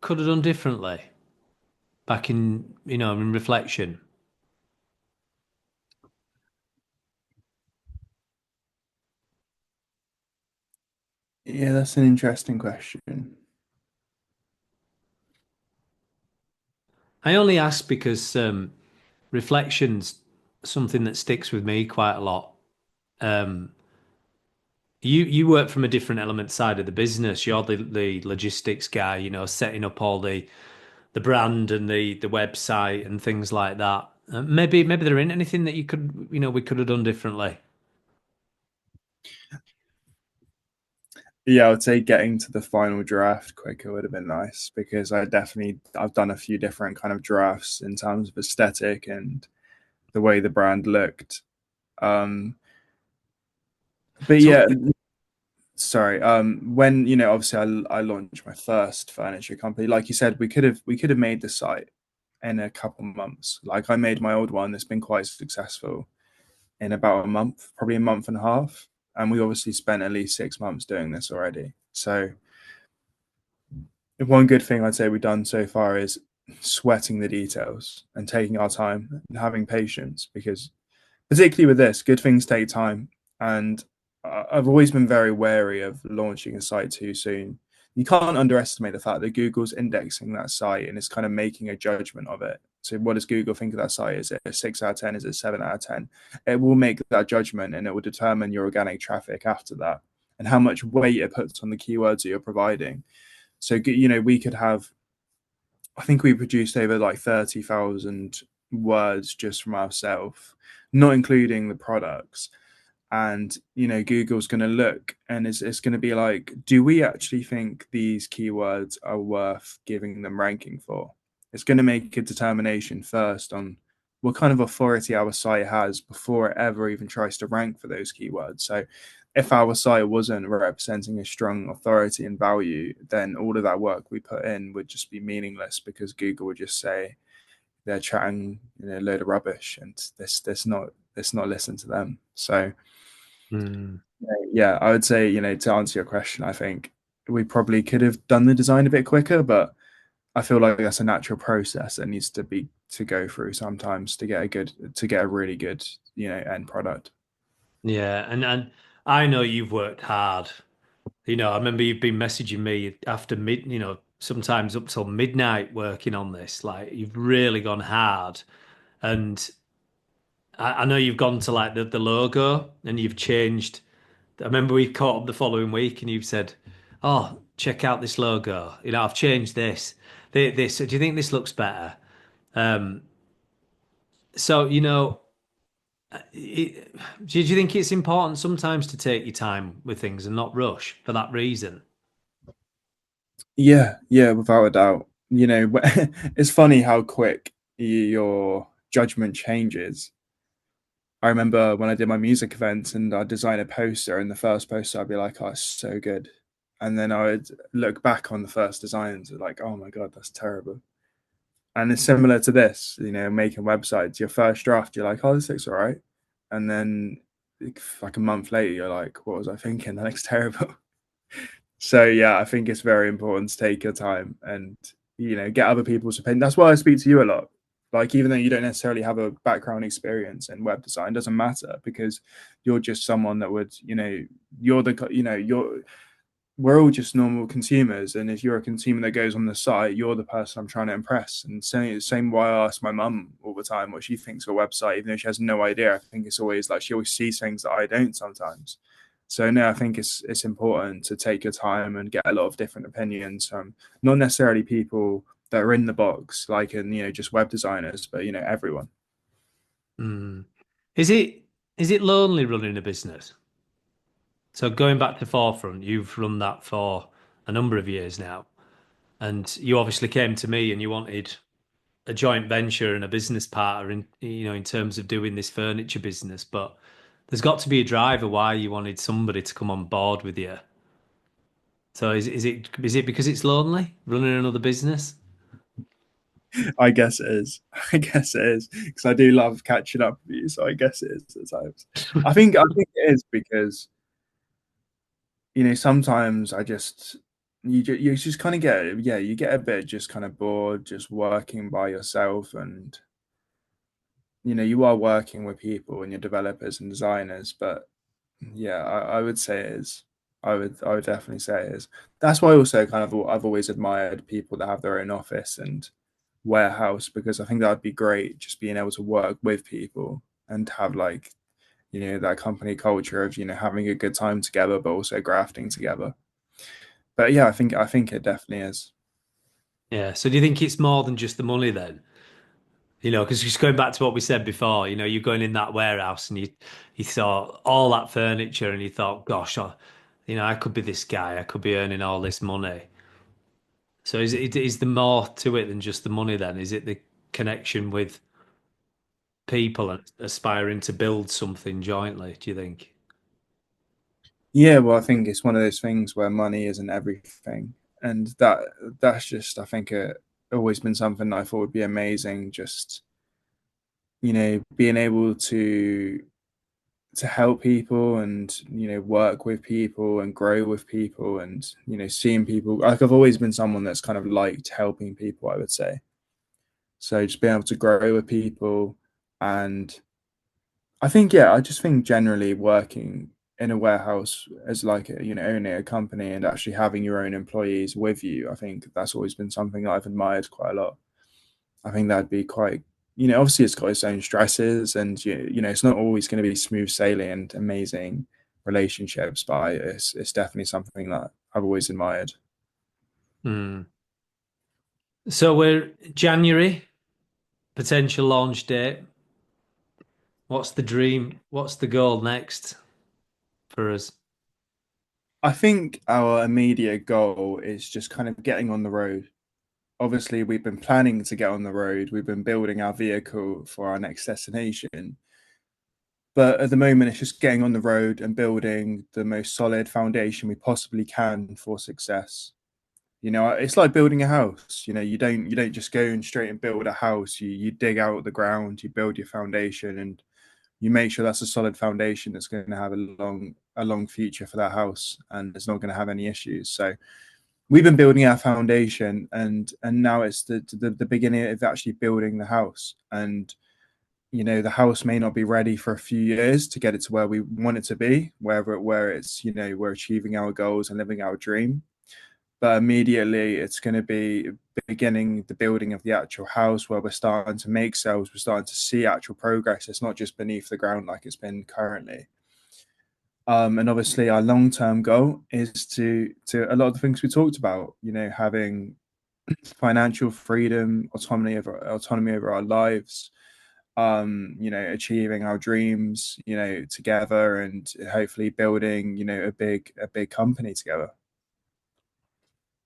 could have done differently back in reflection? yeah, that's an interesting question. I only ask because reflection's something that sticks with me quite a lot. Um, you work from a different element side of the business. You're the logistics guy, setting up all the brand and the website and things like that. Maybe there ain't anything that we could have done differently. Yeah, I would say getting to the final draft quicker would have been nice because I've done a few different kind of drafts in terms of aesthetic and the way the brand looked. But So yeah, sorry. When obviously I launched my first furniture company. Like you said, we could have made the site in a couple months. Like I made my old one that's been quite successful in about a month, probably a month and a half. And we obviously spent at least 6 months doing this already. So one good thing I'd say we've done so far is sweating the details and taking our time and having patience, because particularly with this, good things take time. And I've always been very wary of launching a site too soon. You can't underestimate the fact that Google's indexing that site and is kind of making a judgment of it. So, what does Google think of that site? Is it a 6 out of 10? Is it 7 out of 10? It will make that judgment, and it will determine your organic traffic after that and how much weight it puts on the keywords that you're providing. So, we could have, I think we produced over like 30,000 words just from ourselves, not including the products. And Google's going to look, and it's going to be like, do we actually think these keywords are worth giving them ranking for? It's going to make a determination first on what kind of authority our site has before it ever even tries to rank for those keywords. So if our site wasn't representing a strong authority and value, then all of that work we put in would just be meaningless, because Google would just say they're chatting a load of rubbish, and this not listen to them. So yeah, I would say, to answer your question, I think we probably could have done the design a bit quicker, but I feel like that's a natural process that needs to go through sometimes to get a really good, end product. Yeah, and I know you've worked hard. I remember you've been messaging me after sometimes up till midnight working on this. Like you've really gone hard. And I know you've gone to like the logo and you've changed. I remember we caught up the following week and you've said, "Oh, check out this logo. I've changed this. This. Do you think this looks better?" Um, so, do you think it's important sometimes to take your time with things and not rush for that reason? Yeah, yeah, without a doubt. It's funny how quick your judgment changes. I remember when I did my music events and I'd design a poster, and the first poster I'd be like, "Oh, it's so good," and then I would look back on the first designs and like, "Oh my god, that's terrible." And it's similar to this, making websites. Your first draft, you're like, "Oh, this looks all right," and then like a month later, you're like, "What was I thinking? That looks terrible." So yeah, I think it's very important to take your time and get other people's opinion. That's why I speak to you a lot. Like, even though you don't necessarily have a background experience in web design, doesn't matter, because you're just someone that would, you're the, we're all just normal consumers, and if you're a consumer that goes on the site, you're the person I'm trying to impress. And same why I ask my mum all the time what she thinks of a website, even though she has no idea. I think it's always like she always sees things that I don't sometimes. So no, I think it's important to take your time and get a lot of different opinions from not necessarily people that are in the box, like in just web designers, but everyone. Mm. Is it lonely running a business? So going back to Forefront, you've run that for a number of years now, and you obviously came to me and you wanted a joint venture and a business partner in terms of doing this furniture business, but there's got to be a driver why you wanted somebody to come on board with you. So is it because it's lonely running another business? I guess it is. I guess it is, because I do love catching up with you. So I guess it is at times. I think it is because sometimes you just kind of you get a bit just kind of bored just working by yourself, and you are working with people and your developers and designers, but yeah, I would say it is. I would definitely say it is. That's why also kind of I've always admired people that have their own office and warehouse, because I think that would be great, just being able to work with people and have like that company culture of having a good time together, but also grafting together. But yeah, I think it definitely is. Yeah. So do you think it's more than just the money then? Because just going back to what we said before, you're going in that warehouse and you saw all that furniture and you thought, gosh, I could be this guy, I could be earning all this money. So is there more to it than just the money then? Is it the connection with people and aspiring to build something jointly, do you think? Yeah, well, I think it's one of those things where money isn't everything, and that's just, I think, always been something that I thought would be amazing. Just being able to help people and work with people and grow with people, and seeing people. Like, I've always been someone that's kind of liked helping people, I would say. So just being able to grow with people, and I think, yeah, I just think generally working in a warehouse as like owning a company and actually having your own employees with you, I think that's always been something that I've admired quite a lot. I think that'd be quite, obviously it's got its own stresses, and it's not always going to be smooth sailing and amazing relationships, but it's definitely something that I've always admired. Hmm. So we're January, potential launch date. What's the dream? What's the goal next for us? I think our immediate goal is just kind of getting on the road. Obviously, we've been planning to get on the road. We've been building our vehicle for our next destination. But at the moment, it's just getting on the road and building the most solid foundation we possibly can for success. It's like building a house. You don't just go and straight and build a house. You dig out the ground, you build your foundation, and you make sure that's a solid foundation that's going to have a long future for that house, and it's not going to have any issues. So we've been building our foundation, and now it's the beginning of actually building the house. And the house may not be ready for a few years to get it to where we want it to be, where it's we're achieving our goals and living our dream. But immediately it's going to be beginning the building of the actual house, where we're starting to make sales, we're starting to see actual progress. It's not just beneath the ground like it's been currently. And obviously our long-term goal is to a lot of the things we talked about, having financial freedom, autonomy over our lives, achieving our dreams, together, and hopefully building, a big company together.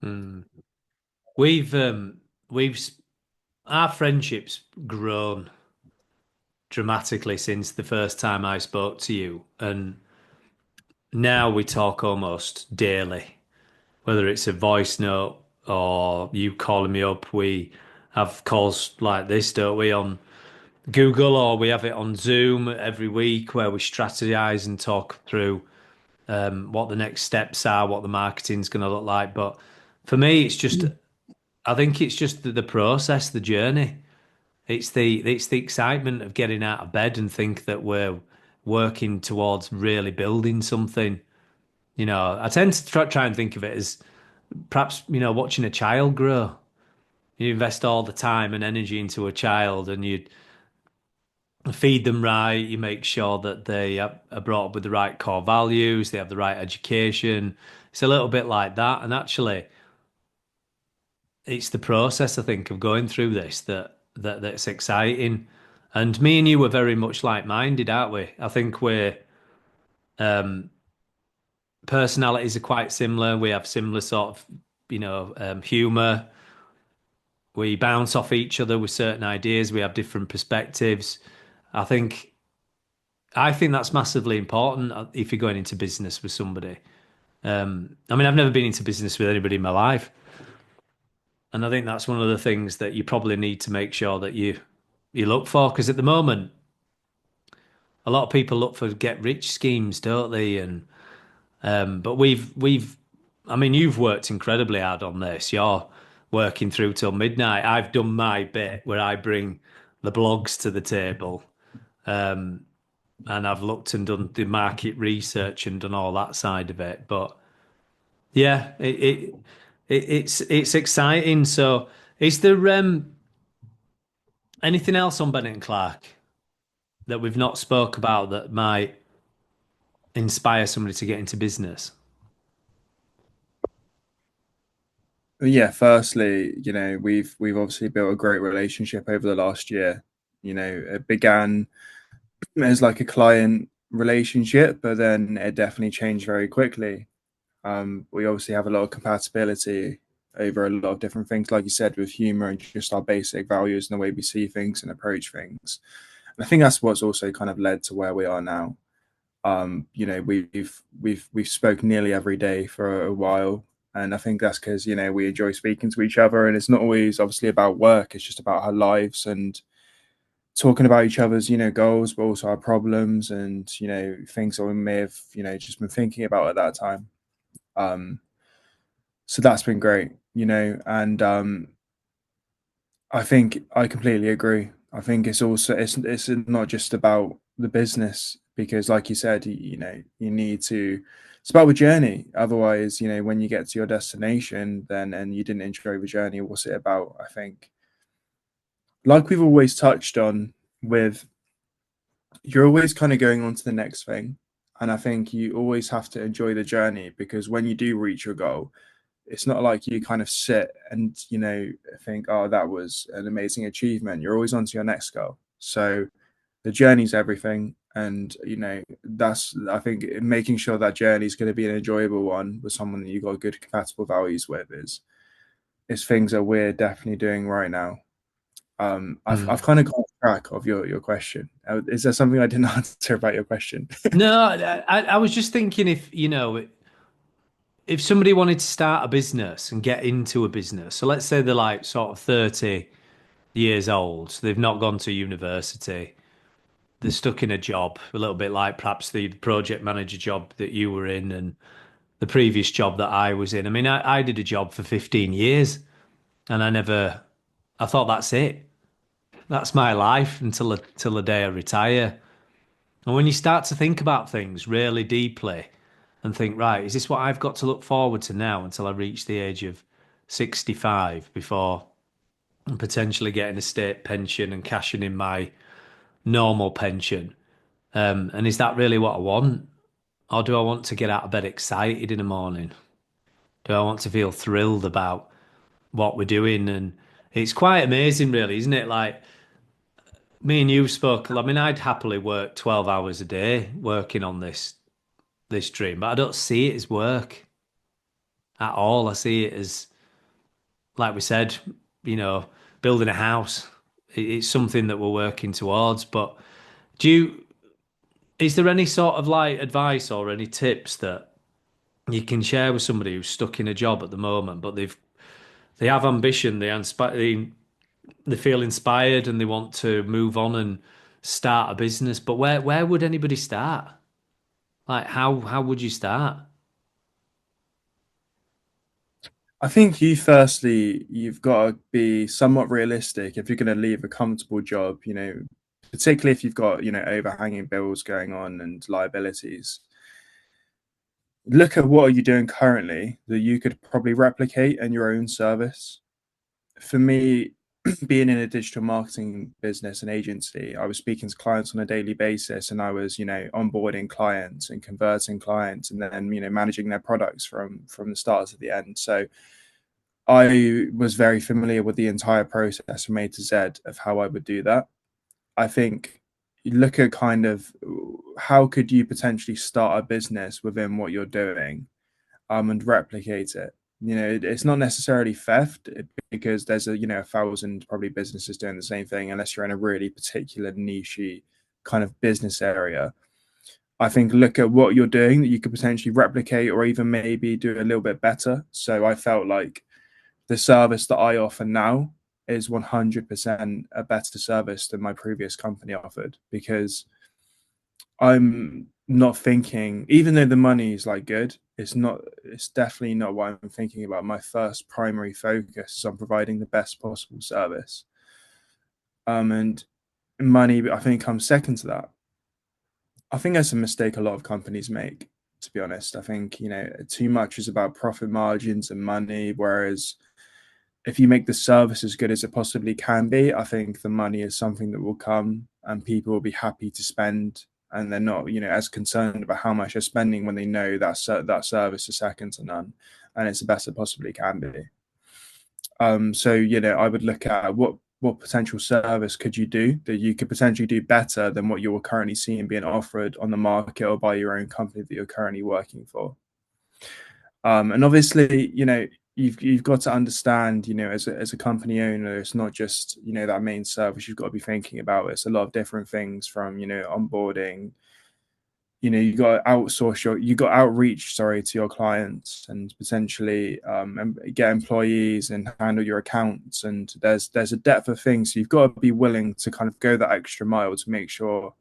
Hmm. We've we've our friendship's grown dramatically since the first time I spoke to you, and now we talk almost daily, whether it's a voice note or you calling me up. We have calls like this, don't we, on Google, or we have it on Zoom every week where we strategize and talk through what the next steps are, what the marketing's going to look like. But for me, I think it's just the process, the journey. It's the excitement of getting out of bed and think that we're working towards really building something. I tend to try and think of it as perhaps, watching a child grow. You invest all the time and energy into a child, and you feed them right. You make sure that they are brought up with the right core values, they have the right education. It's a little bit like that. And actually, it's the process, I think, of going through this that's exciting. And me and you were very much like-minded, aren't we? I think we're personalities are quite similar. We have similar sort of, humor. We bounce off each other with certain ideas. We have different perspectives. I think I think that's massively important if you're going into business with somebody. I mean, I've never been into business with anybody in my life, and I think that's one of the things that you probably need to make sure that you look for, because at the moment, a lot of people look for get rich schemes, don't they? And but I mean, you've worked incredibly hard on this. You're working through till midnight. I've done my bit where I bring the blogs to the table, and I've looked and done the market research and done all that side of it. But yeah, it's exciting. So, is there anything else on Bennett and Clark that we've not spoke about that might inspire somebody to get into business? Yeah, firstly, we've obviously built a great relationship over the last year. It began as like a client relationship, but then it definitely changed very quickly. We obviously have a lot of compatibility over a lot of different things, like you said, with humor and just our basic values and the way we see things and approach things. And I think that's what's also kind of led to where we are now. We've spoken nearly every day for a while, and I think that's because we enjoy speaking to each other, and it's not always obviously about work. It's just about our lives and talking about each other's goals, but also our problems and things that we may have just been thinking about at that time. Um, so that's been great, and I think I completely agree. I think it's also it's not just about the business because, like you said, you know, you need to. It's about the journey. Otherwise, you know, when you get to your destination, then and you didn't enjoy the journey, what's it about? I think, like we've always touched on, with you're always kind of going on to the next thing, and I think you always have to enjoy the journey because when you do reach your goal, it's not like you kind of sit and you know think, oh, that was an amazing achievement. You're always on to your next goal. So the journey's everything, and you know that's I think making sure that journey is going to be an enjoyable one with someone that you've got good compatible values with is things that we're definitely doing right now. I've kind of got track of your question. Is there something I didn't answer about your question? No, I was just thinking if, you know, if somebody wanted to start a business and get into a business, so let's say they're like sort of 30 years old, so they've not gone to university, they're stuck in a job, a little bit like perhaps the project manager job that you were in and the previous job that I was in. I mean, I did a job for 15 years and I thought that's it. That's my life until the day I retire. And when you start to think about things really deeply and think, right, is this what I've got to look forward to now until I reach the age of 65 before I'm potentially getting a state pension and cashing in my normal pension? And is that really what I want? Or do I want to get out of bed excited in the morning? Do I want to feel thrilled about what we're doing? And it's quite amazing, really, isn't it? Like me and you spoke. I mean, I'd happily work 12 hours a day working on this dream, but I don't see it as work at all. I see it as, like we said, you know, building a house. It's something that we're working towards. But do you, is there any sort of like advice or any tips that you can share with somebody who's stuck in a job at the moment, but they have ambition, they feel inspired and they want to move on and start a business, but where would anybody start? Like how would you start? I think you've got to be somewhat realistic if you're going to leave a comfortable job, you know, particularly if you've got, you know, overhanging bills going on and liabilities. Look at what are you doing currently that you could probably replicate in your own service. For me, being in a digital marketing business and agency, I was speaking to clients on a daily basis and I was, you know, onboarding clients and converting clients and then, you know, managing their products from the start to the end. So I was very familiar with the entire process from A to Z of how I would do that. I think you look at kind of how could you potentially start a business within what you're doing and replicate it. You know, it's not necessarily theft because there's a, you know, 1,000 probably businesses doing the same thing unless you're in a really particular niche kind of business area. I think look at what you're doing that you could potentially replicate or even maybe do a little bit better. So I felt like the service that I offer now is 100% a better service than my previous company offered because I'm not thinking, even though the money is like good, it's definitely not what I'm thinking about. My first primary focus is on providing the best possible service. And money, I think, comes second to that. I think that's a mistake a lot of companies make, to be honest. I think, you know, too much is about profit margins and money, whereas if you make the service as good as it possibly can be, I think the money is something that will come and people will be happy to spend and they're not, you know, as concerned about how much they're spending when they know that service is second to none and it's the best it possibly can be. So you know, I would look at what potential service could you do that you could potentially do better than what you're currently seeing being offered on the market or by your own company that you're currently working for. And obviously, you know, you've got to understand, you know, as a company owner, it's not just, you know, that main service you've got to be thinking about. It's a lot of different things from, you know, onboarding. You know, you got to outsource you got outreach, sorry, to your clients and potentially get employees and handle your accounts. And there's a depth of things. So you've got to be willing to kind of go that extra mile to make sure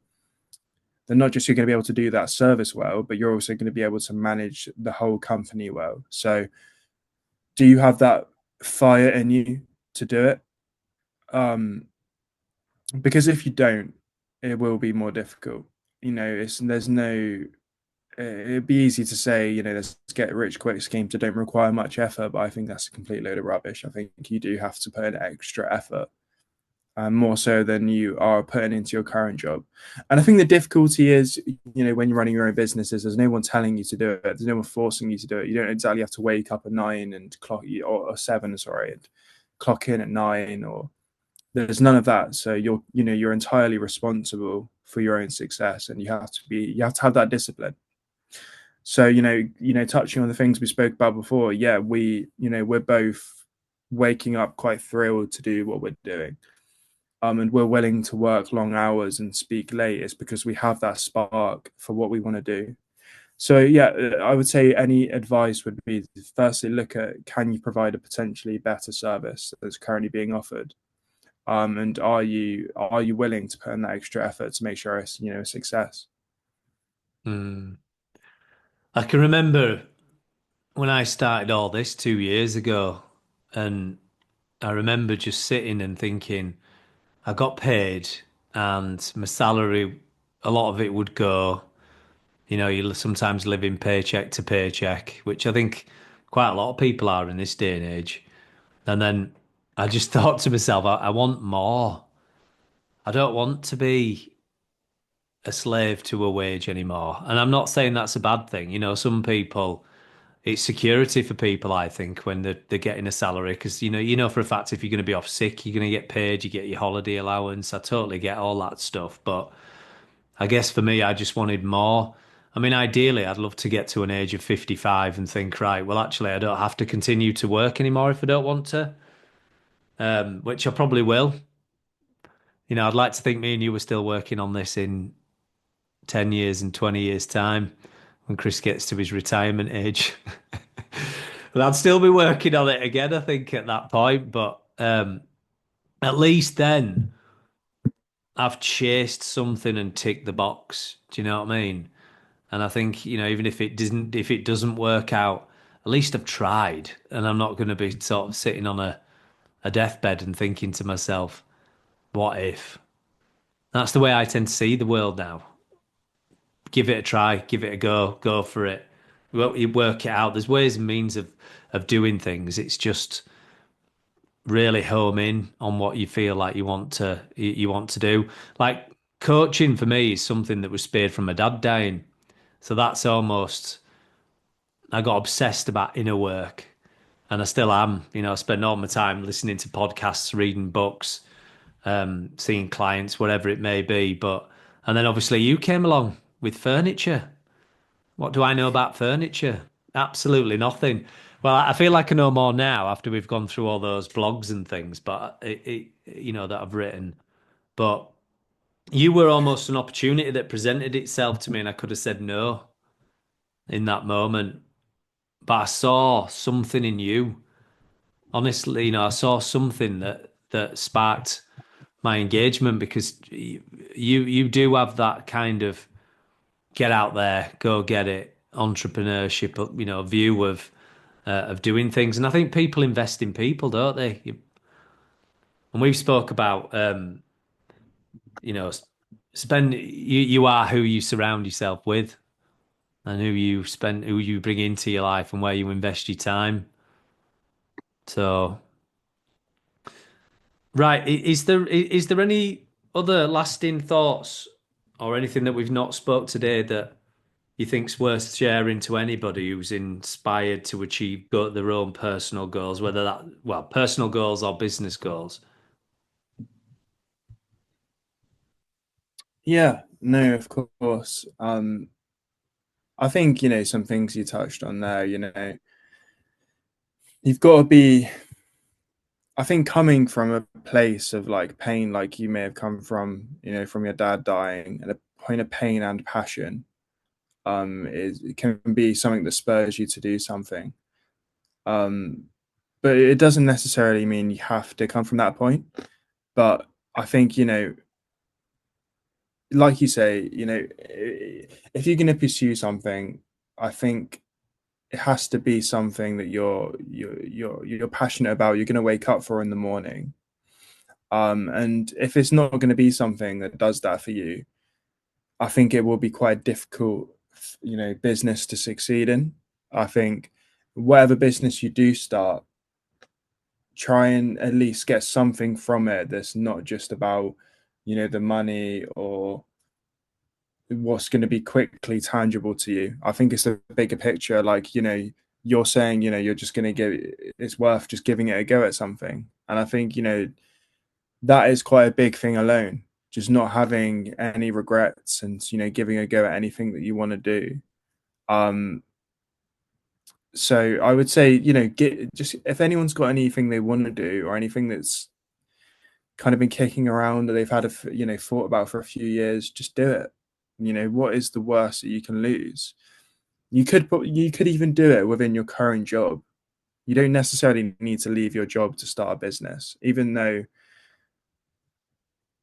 that not just you're going to be able to do that service well, but you're also going to be able to manage the whole company well. So do you have that fire in you to do it? um, because if you don't, it will be more difficult. There's no. It'd be easy to say, let's get rich quick schemes that don't require much effort, but I think that's a complete load of rubbish. I think you do have to put in extra effort, more so than you are putting into your current job. And I think the difficulty is, when you're running your own businesses, there's no one telling you to do it. There's no one forcing you to do it. You don't exactly have to wake up at 9 and or 7, sorry, and clock in at 9, or there's none of that. So you're entirely responsible for your own success, and you have to have that discipline. So touching on the things we spoke about before, yeah, we're both waking up quite thrilled to do what we're doing, and we're willing to work long hours and speak late. Is because we have that spark for what we want to do. So yeah, I would say any advice would be, firstly, look at, can you provide a potentially better service that's currently being offered, and are you willing to put in that extra effort to make sure it's a success. Mm. I can remember when I started all this 2 years ago, and I remember just sitting and thinking, I got paid, and my salary, a lot of it would go. You sometimes living paycheck to paycheck, which I think quite a lot of people are in this day and age. And then I just thought to myself, I want more. I don't want to be a slave to a wage anymore. And I'm not saying that's a bad thing. Some people, it's security for people, I think, when they're getting a salary, because you know for a fact if you're going to be off sick, you're going to get paid, you get your holiday allowance. I totally get all that stuff, but I guess for me, I just wanted more. I mean, ideally, I'd love to get to an age of 55 and think, right, well, actually, I don't have to continue to work anymore if I don't want to, which I probably will. I'd like to think me and you were still working on this in 10 years and 20 years' time when Chris gets to his retirement age. But I'd still be working on it again, I think, at that point. But at least then I've chased something and ticked the box. Do you know what I mean? And I think, even if it doesn't work out, at least I've tried. And I'm not going to be sort of sitting on a deathbed and thinking to myself, what if? That's the way I tend to see the world now. Give it a try, give it a go for it. Well, you work it out. There's ways and means of doing things. It's just really home in on what you feel like you want to do. Like coaching for me is something that was spared from my dad dying. So that's almost, I got obsessed about inner work, and I still am. I spend all my time listening to podcasts, reading books, seeing clients, whatever it may be. And then obviously you came along with furniture. What do I know about furniture? Absolutely nothing. Well, I feel like I know more now after we've gone through all those blogs and things, but that I've written. But you were almost an opportunity that presented itself to me, and I could have said no in that moment. But I saw something in you. Honestly, I saw something that sparked my engagement, because you do have that kind of get out there, go get it, entrepreneurship, view of doing things. And I think people invest in people, don't they? And we've spoke about, you know, spend you are who you surround yourself with, and who you bring into your life, and where you invest your time. So, right, is there any other lasting thoughts or anything that we've not spoke today that you think's worth sharing to anybody who's inspired to achieve their own personal goals, whether personal goals or business goals? Yeah, no, of course. I think, some things you touched on there, you've got to be, I think, coming from a place of like pain, like you may have come from, from your dad dying, and a point of pain and passion, it can be something that spurs you to do something. Um, but it doesn't necessarily mean you have to come from that point. But I think, like you say, if you're going to pursue something, I think it has to be something that you're passionate about. You're going to wake up for in the morning, And if it's not going to be something that does that for you, I think it will be quite difficult, business to succeed in. I think whatever business you do start, try and at least get something from it that's not just about, the money or what's going to be quickly tangible to you. I think it's a bigger picture. Like, you're saying, you're just going to give it's worth just giving it a go at something. And I think, that is quite a big thing alone. Just not having any regrets and, giving a go at anything that you want to do. Um, so I would say, get just if anyone's got anything they want to do or anything that's kind of been kicking around that they've had thought about for a few years, just do it. What is the worst that you can lose? You could even do it within your current job. You don't necessarily need to leave your job to start a business, even though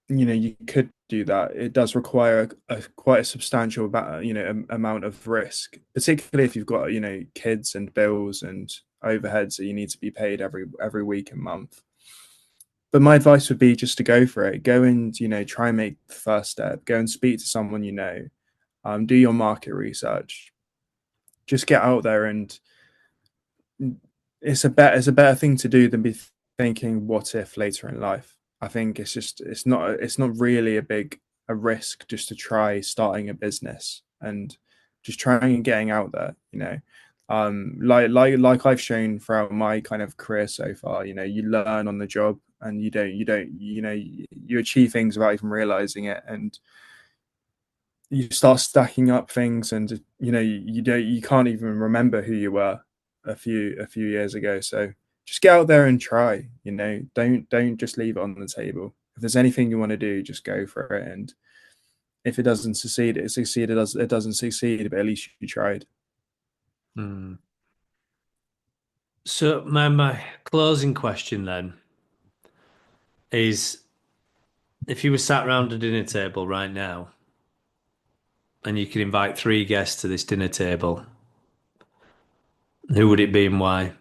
you could do that. It does require a quite a substantial amount of risk, particularly if you've got kids and bills and overheads that you need to be paid every week and month. But my advice would be just to go for it. Go and try and make the first step. Go and speak to someone do your market research. Just get out there, and it's a better thing to do than be thinking what if later in life. I think it's not really a risk just to try starting a business and just trying and getting out there. Like I've shown throughout my kind of career so far. You learn on the job, and you achieve things without even realizing it, and you start stacking up things, and you can't even remember who you were a few years ago. So just get out there and try. Don't just leave it on the table. If there's anything you want to do, just go for it. And if it doesn't succeed, it doesn't succeed, but at least you tried. Hmm. So my closing question then is, if you were sat around a dinner table right now and you could invite three guests to this dinner table, who would it be and why?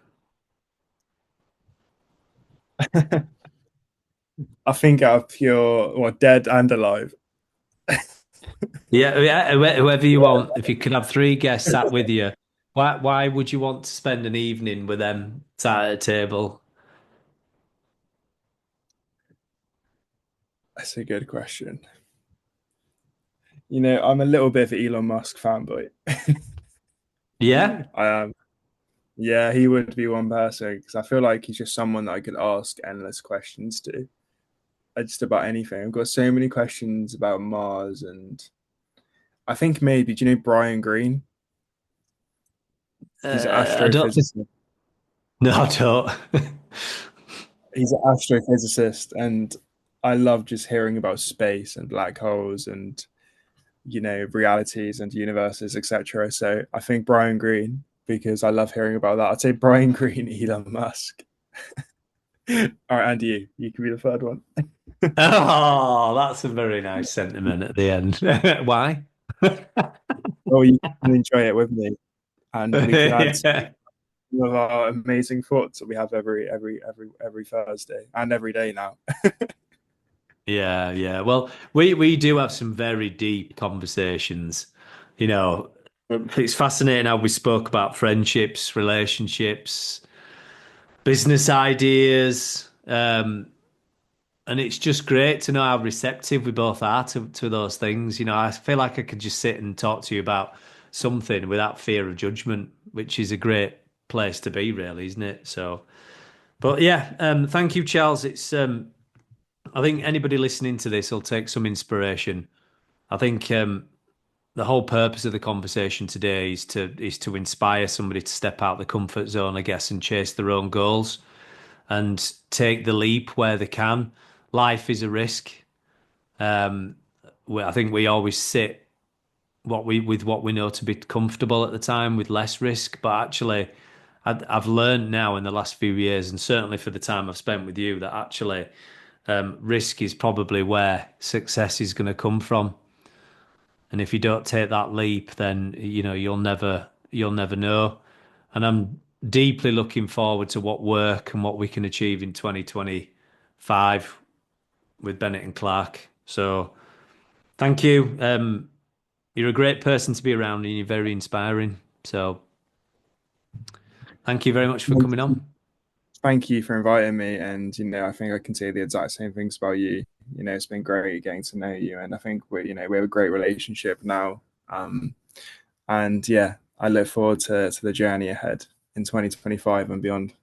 I think out of pure, well, dead and alive. Yeah, yeah, whoever you want. If you could have three guests sat with you, why would you want to spend an evening with them sat at a table? That's a good question. I'm a little bit of an Elon Musk fanboy. Yeah? I am. Yeah, he would be one person because I feel like he's just someone that I could ask endless questions to, just about anything. I've got so many questions about Mars, and I think maybe, do you know Brian Greene? He's an I don't. astrophysicist. No, I don't. He's an astrophysicist, and I love just hearing about space and black holes and realities and universes, etc. So I think Brian Greene, because I love hearing about that. I'd say Brian Greene, Elon Musk. All right, and you can be the third one. Oh, that's a very nice sentiment at the end. Why? Oh, you can enjoy it with me, and we can add Yeah. some of our amazing thoughts that we have every Thursday and every day now. Yeah, yeah. Well, we do have some very deep conversations. You know, it's fascinating how we spoke about friendships, relationships, business ideas. And it's just great to know how receptive we both are to those things. I feel like I could just sit and talk to you about something without fear of judgment, which is a great place to be, really, isn't it? So, but yeah, thank you, Charles. I think anybody listening to this will take some inspiration. I think the whole purpose of the conversation today is to inspire somebody to step out the comfort zone, I guess, and chase their own goals and take the leap where they can. Life is a risk. Um, I think we always sit with what we know to be comfortable at the time with less risk, but actually, I've learned now in the last few years, and certainly for the time I've spent with you, that actually risk is probably where success is going to come from. And if you don't take that leap, then you'll never know. And I'm deeply looking forward to what work and what we can achieve in 2025 with Bennett and Clark. So thank you. You're a great person to be around, and you're very inspiring. So thank you very much for coming on. Thank you for inviting me. And, I think I can say the exact same things about you. It's been great getting to know you. And I think we have a great relationship now. And yeah, I look forward to the journey ahead in 2025 and beyond.